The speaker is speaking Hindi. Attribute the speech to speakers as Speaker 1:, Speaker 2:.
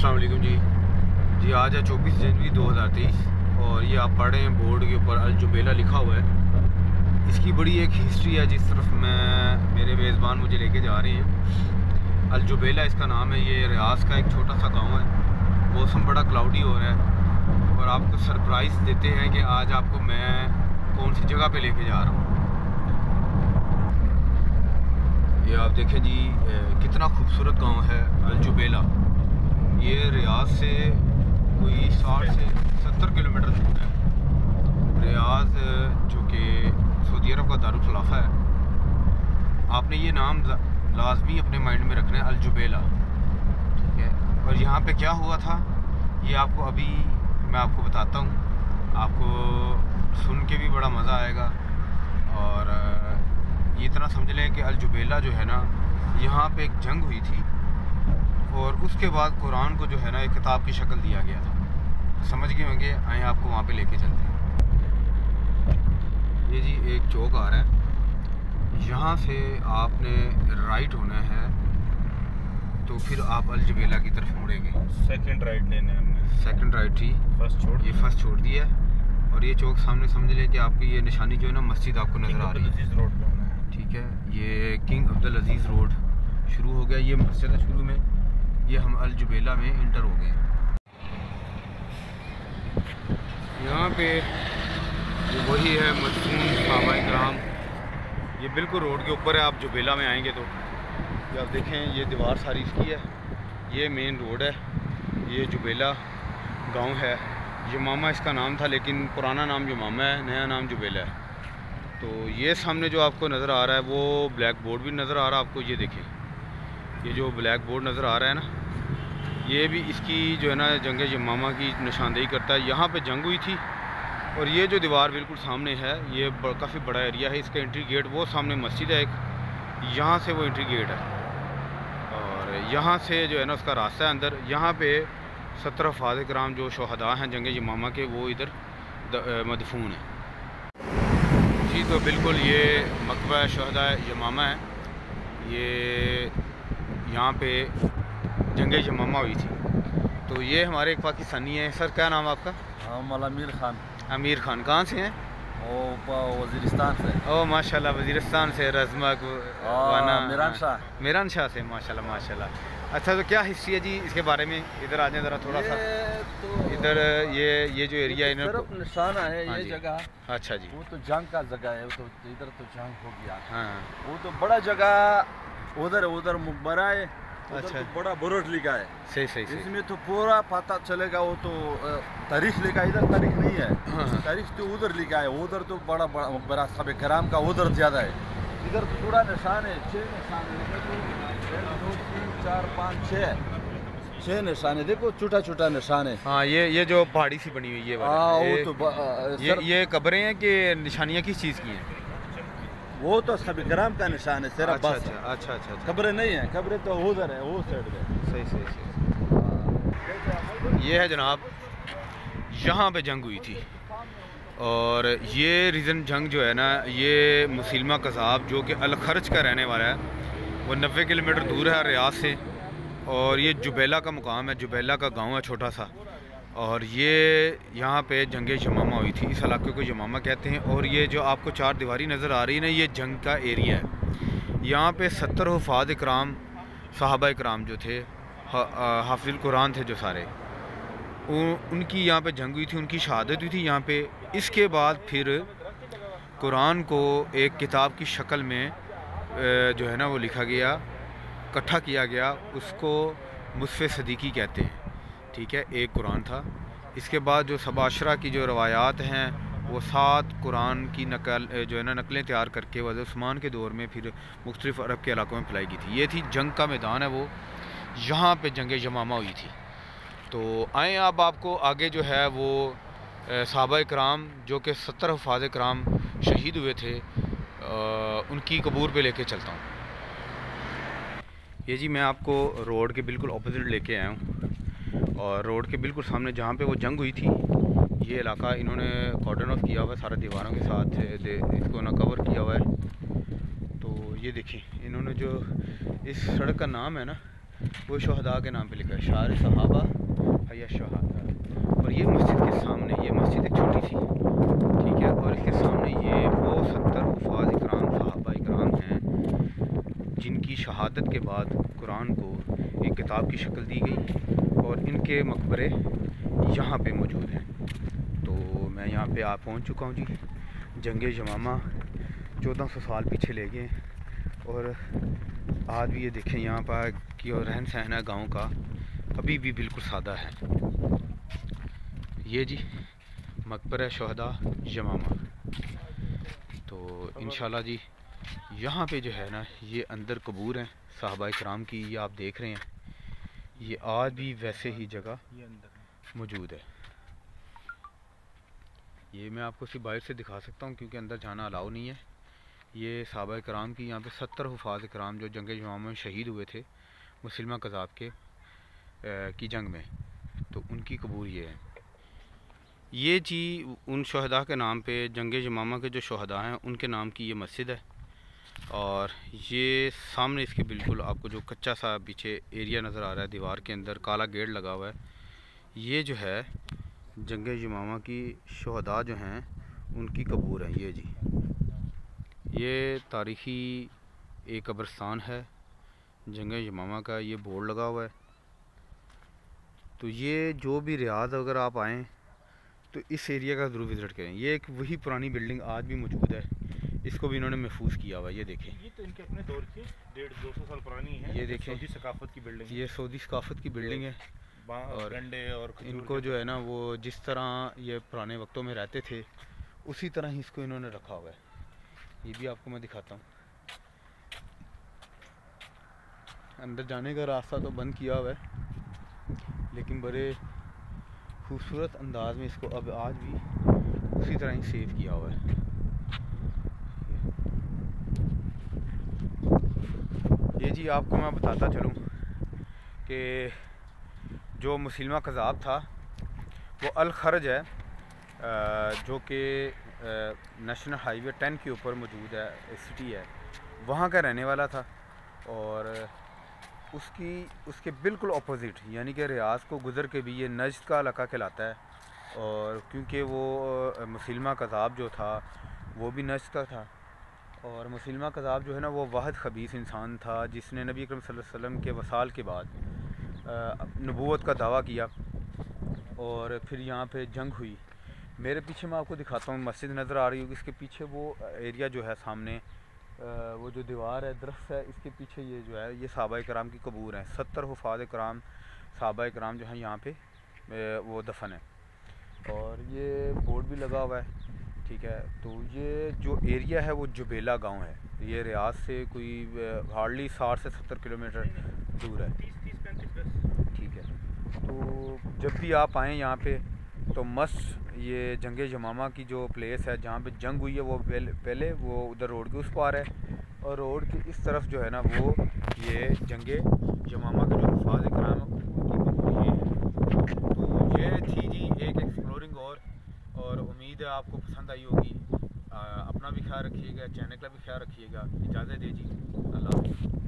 Speaker 1: अस्सलाम वालेकुम जी। आज है 24 जनवरी 2023 और ये आप पढ़ रहे हैं बोर्ड के ऊपर अल जुबैला लिखा हुआ है। इसकी बड़ी एक हिस्ट्री है जिस तरफ मेरे मेज़बान मुझे लेके जा रहे हैं। अल जुबैला इसका नाम है। ये रियाज का एक छोटा सा गांव है। मौसम बड़ा क्लाउडी हो रहा है और आपको सरप्राइज़ देते हैं कि आज आपको मैं कौन सी जगह पे लेके जा रहा हूँ। ये आप देखें जी, कितना खूबसूरत गांव है अल जुबैला। ये रियाज से कोई 60 से 70 किलोमीटर दूर है। रियाज जो कि सऊदी अरब का दारुल खिलाफा है। आपने ये नाम लाजमी अपने माइंड में रखना है, अल जुबैला, ठीक है। और यहाँ पे क्या हुआ था ये आपको अभी मैं आपको बताता हूँ। आपको सुन के भी बड़ा मज़ा आएगा। और ये इतना समझ लें कि अल जुबैला जो है ना, यहाँ पे एक जंग हुई थी और उसके बाद कुरान को जो है ना एक किताब की शक्ल दिया गया था। तो समझ गए होंगे, आए आपको वहाँ पे लेके चलते हैं। ये जी एक चौक आ रहा है, यहाँ से आपने राइट होना है तो फिर आप अल जुबैला की तरफ मुड़ेंगे।
Speaker 2: सेकंड राइट लेना है हमने।
Speaker 1: सेकंड राइट थी, फर्स्ट छोड़ दिया है। और ये चौक सामने समझ लें कि आपकी ये निशानी जो है ना मस्जिद आपको नज़र आ रही है,
Speaker 2: रोड पे होना है,
Speaker 1: ठीक है। ये किंग अब्दुल अजीज़ रोड शुरू हो गया, ये मस्जिद है शुरू में। ये हम अल जुबैला में इंटर हो गए। यहाँ पे ये वही है मदफून सहाबाए किराम। ये बिल्कुल रोड के ऊपर है। आप जुबैला में आएंगे तो ये आप देखें, ये दीवार सारी इसकी है। ये मेन रोड है। ये जुबैला गांव है। यमामा इसका नाम था, लेकिन पुराना नाम यमामा है, नया नाम जुबैला है। तो ये सामने जो आपको नज़र आ रहा है वो ब्लैक बोर्ड भी नज़र आ रहा है आपको। ये देखें, ये जो ब्लैक बोर्ड नज़र आ रहा है ना, ये भी इसकी जो है ना जंग यमामा की निशानदेही करता है। यहाँ पे जंग हुई थी। और ये जो दीवार बिल्कुल सामने है, ये काफ़ी बड़ा एरिया है। इसका एंट्री गेट वो सामने मस्जिद है एक, यहाँ से वो एंट्री गेट है। और यहाँ से जो है ना उसका रास्ता है अंदर। यहाँ पे 17 अफराद किराम जो शहदा हैं जंग यमामा के, वो इधर मदफून है जी। तो बिल्कुल ये मकबरा शहदा यमामा है। ये यहाँ पे जंग यमामा हुई थी। तो ये हमारे एक पाकिस्तानी है। सर क्या नाम आपका?
Speaker 3: अमीर खान।
Speaker 1: अमीर खान कहाँ से हैं?
Speaker 3: वज़ीरिस्तान से।
Speaker 1: ओह माशाल्लाह, वज़ीरिस्तान से। रज़मक मीरान शाह से, माशाल्लाह माशाल्लाह। अच्छा, तो क्या हिस्ट्री है जी इसके बारे में? इधर आ जाए ज़रा थोड़ा सा।
Speaker 3: तो
Speaker 1: इधर ये जो एरिया है
Speaker 3: सिर्फ निशाना है।
Speaker 1: हाँ
Speaker 3: ये
Speaker 1: जी।
Speaker 3: जगह,
Speaker 1: अच्छा जी।
Speaker 3: वो तो जंग का जगह है। तो इधर तो जंग हो गया।
Speaker 1: हाँ,
Speaker 3: वो तो बड़ा जगह उधर मुकबरा है।
Speaker 1: अच्छा।
Speaker 3: तो बड़ा बुरुज लिखा है।
Speaker 1: सही।
Speaker 3: इसमें तो पूरा पता चलेगा। वो तो तारीख लिखा है, इधर तारीख नहीं है।
Speaker 1: हाँ।
Speaker 3: तारीख तो उधर लिखा है। उधर तो बड़ा मुकबरा सहाबे किराम का उधर ज़्यादा है। इधर तो पूरा निशान है, 6 निशान है। 1 2 3 4 5 6 निशान है। देखो छोटा निशान है।
Speaker 1: हाँ, ये जो पहाड़ी सी बनी हुई है
Speaker 3: वो तो
Speaker 1: ये कब्रें हैं कि निशानियाँ किस चीज़ की हैं?
Speaker 3: वो तो सहाबे किराम का निशान है सिर्फ।
Speaker 1: अच्छा।
Speaker 3: कब्रें नहीं है। कब्रें तो उधर है, वो साइड में।
Speaker 1: सही। ये है जनाब, यहाँ पे जंग हुई थी। और ये रीज़न जंग जो है ना, ये मुसलमा कज़ाब जो कि अल खर्ज का रहने वाला है, वो 90 किलोमीटर दूर है रियाज से। और ये जुबैला का मुकाम है, जुबैला का गांव है छोटा सा। और ये यहाँ पे जंग यमामा हुई थी। इस इलाके को यमामा कहते हैं। और ये जो आपको 4 दीवारी नज़र आ रही है ना, ये जंग का एरिया है। यहाँ पे 70 हुफ़ाज़ इकराम सहाबा इकराम जो थे, हाफिज़ुल कुरान थे जो सारे, उनकी यहाँ पे जंग हुई थी, उनकी शहादत हुई थी यहाँ पे। इसके बाद फिर कुरान को एक किताब की शक्ल में जो है ना वो लिखा गया, इकट्ठा किया गया। उसको मुसफ़े सदीकी कहते हैं, ठीक है। एक कुरान था। इसके बाद जो सबाशरा की जो रवायात हैं, वो 7 कुरान की नकल जो है ना नकलें तैयार करके वज़ीर उस्मान के दौर में फिर मुख्तलिफ़ अरब के इलाकों में फैलाई गई थी। ये थी जंग का मैदान है वो, यहाँ पे जंग यमामा हुई थी। तो आए अब आपको आगे जो है वो सहाबा इकराम जो कि 70 हुफ़ाज़ इकराम शहीद हुए थे, उनकी कबूर पे लेके चलता हूँ। ये जी मैं आपको रोड के बिल्कुल ऑपोजिट लेके आया हूँ। और रोड के बिल्कुल सामने जहाँ पे वो जंग हुई थी, ये इलाका इन्होंने कॉर्डन ऑफ किया हुआ है सारा दीवारों के साथ, इसको ना कवर किया हुआ है। तो ये देखिए, इन्होंने जो इस सड़क का नाम है ना, वो शहदा के नाम पे लिखा है, शार सहाबा हया शहादा। और ये मस्जिद के सामने, ये मस्जिद एक छोटी सी, ठीक है, और इसके सामने ये वो 70 हुफ़ाज़ इकराम सहाबा इकराम हैं जिनकी शहादत के बाद कुरान को एक किताब की शक्ल दी गई, और इनके मकबरे यहाँ पे मौजूद हैं। तो मैं यहाँ पे आ पहुँच चुका हूँ जी। जंगे यमामा 1400 साल पीछे ले गए, और आज भी ये देखें यहाँ पर कि और रहन सहन है गाँव का अभी भी बिल्कुल सादा है। ये जी मकबरा शहदा यमामा। तो इंशाल्लाह जी यहाँ पे जो है ना, ये अंदर कबूर हैं साहबा इकराम की, ये आप देख रहे हैं, ये आज भी वैसे ही जगह
Speaker 2: ये अंदर
Speaker 1: मौजूद है। ये मैं आपको सिर्फ बाहर से दिखा सकता हूँ क्योंकि अंदर जाना अलाउ नहीं है। ये साहबा इकराम की यहाँ पे 70 हुफ़ाज़ इकराम जो जंग यमामा में शहीद हुए थे मुसलमान कज़ाब के की जंग में, तो उनकी कबूर ये है। ये जी उन शहदा के नाम पे, जंग यमामा के जो शहदा हैं उनके नाम की ये मस्जिद है। और ये सामने इसके बिल्कुल आपको जो कच्चा सा पीछे एरिया नज़र आ रहा है, दीवार के अंदर काला गेट लगा हुआ है, ये जो है जंग यमामा की शहदा जो हैं उनकी कबूर है। ये जी ये तारीख़ी एक कब्रिस्तान है जंग यमामा का, ये बोर्ड लगा हुआ है। तो ये जो भी रियाद अगर आप आएँ तो इस एरिया का ज़रूर विज़िट करें। ये एक वही पुरानी बिल्डिंग आज भी मौजूद है, इसको भी इन्होंने महफूज किया हुआ है। ये देखें,
Speaker 2: ये तो इनके अपने दौर की 150-200 साल पुरानी है।
Speaker 1: ये देखें,
Speaker 2: सऊदी सकाफत की बिल्डिंग,
Speaker 1: ये सऊदी सकाफत की बिल्डिंग है।
Speaker 2: और डंडे और
Speaker 1: इनको जो है ना, वो जिस तरह ये पुराने वक्तों में रहते थे उसी तरह ही इसको इन्होंने रखा हुआ है। ये भी आपको मैं दिखाता हूँ। अंदर जाने का रास्ता तो बंद किया हुआ है, लेकिन बड़े खूबसूरत अंदाज में इसको अब आज भी उसी तरह ही सेव किया हुआ है। ये जी आपको मैं बताता चलूँ कि जो मुसलमान कज़ाब था वो अल खरज है, जो कि नेशनल हाईवे 10 के ऊपर मौजूद है, सिटी है, वहाँ का रहने वाला था। और उसके बिल्कुल अपोज़िट यानी कि रियाज़ को गुज़र के भी ये नज्द का इलाका कहलाता है। और क्योंकि वो मुसलमान कज़ाब जो था वो भी नज्द का था, और मुसलमान कज़ाब जो है ना वो वाहिद ख़बीस इंसान था जिसने नबी अकरम सल्लल्लाहु अलैहि वसल्लम के वसाल के बाद नबूवत का दावा किया, और फिर यहाँ पे जंग हुई। मेरे पीछे मैं आपको दिखाता हूँ, मस्जिद नज़र आ रही होगी, इसके पीछे वो एरिया जो है सामने, वो जो दीवार है, दरख्त है, इसके पीछे ये जो है ये सहाबा इकराम की कबूर हैं। 70 हुफ़ाज़ इकराम सहाबा इकराम जो हैं यहाँ पे वो दफन है, और ये बोर्ड भी लगा हुआ है, ठीक है। तो ये जो एरिया है वो जुबेला गांव है, ये रियाज से कोई हार्डली 60 से 70 किलोमीटर दूर है,
Speaker 2: 30-35
Speaker 1: ठीक है। तो जब भी आप आएँ यहाँ पे तो मस्त ये जंग यमामा की जो प्लेस है जहाँ पे जंग हुई है वो पहले वो उधर रोड के उस पार है, और रोड के इस तरफ जो है ना वो ये जंग यमामा के जो हुफ़ाज़ इकराम है उनकी है। तो ये थी जी एक एक्सप्लोरिंग, और उम्मीद है आपको पसंद आई होगी। अपना भी ख्याल रखिएगा, चैनल का भी ख्याल रखिएगा। इजाज़त दीजिए, अल्लाह हाफ़िज़।